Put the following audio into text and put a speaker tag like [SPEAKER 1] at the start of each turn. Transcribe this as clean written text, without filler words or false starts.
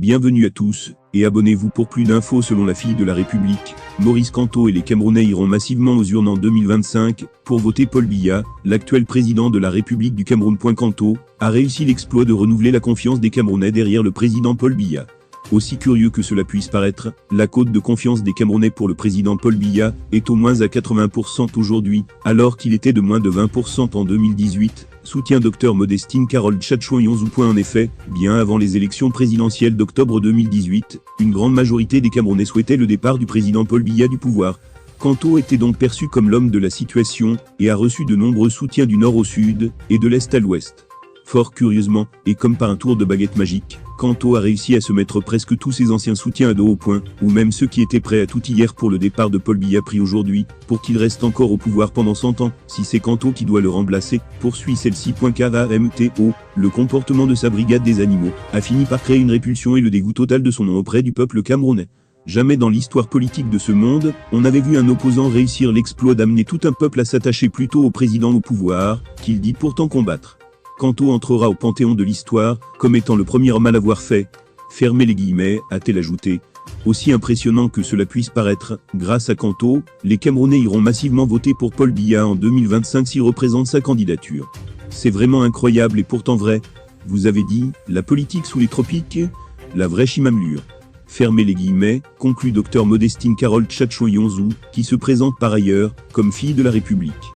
[SPEAKER 1] Bienvenue à tous, et abonnez-vous pour plus d'infos. Selon la fille de la République, Maurice Kamto et les Camerounais iront massivement aux urnes en 2025 pour voter Paul Biya. L'actuel président de la République du Cameroun. Kamto a réussi l'exploit de renouveler la confiance des Camerounais derrière le président Paul Biya. Aussi curieux que cela puisse paraître, la cote de confiance des Camerounais pour le président Paul Biya est au moins à 80% aujourd'hui, alors qu'il était de moins de 20% en 2018, soutient Dr Modestine Carole Tchatchouayonzou. En effet, bien avant les élections présidentielles d'octobre 2018, une grande majorité des Camerounais souhaitaient le départ du président Paul Biya du pouvoir. Kamto était donc perçu comme l'homme de la situation, et a reçu de nombreux soutiens du nord au sud, et de l'est à l'ouest. Fort curieusement, et comme par un tour de baguette magique, Kamto a réussi à se mettre presque tous ses anciens soutiens à dos au point, ou même ceux qui étaient prêts à tout hier pour le départ de Paul Biya pris aujourd'hui, pour qu'il reste encore au pouvoir pendant 100 ans. Si c'est Kamto qui doit le remplacer, poursuit celle-ci. KMTO, le comportement de sa brigade des animaux a fini par créer une répulsion et le dégoût total de son nom auprès du peuple camerounais. Jamais dans l'histoire politique de ce monde, on avait vu un opposant réussir l'exploit d'amener tout un peuple à s'attacher plutôt au président au pouvoir, qu'il dit pourtant combattre. Kamto entrera au panthéon de l'histoire, comme étant le premier homme à l'avoir fait. Fermez les guillemets, a-t-elle ajouté. Aussi impressionnant que cela puisse paraître, grâce à Kamto, les Camerounais iront massivement voter pour Paul Biya en 2025 s'il représente sa candidature. C'est vraiment incroyable et pourtant vrai. Vous avez dit, la politique sous les tropiques, la vraie chimamelure. Fermez les guillemets, conclut Dr Modestine Carole Tchatchouayonzou, qui se présente par ailleurs comme fille de la République.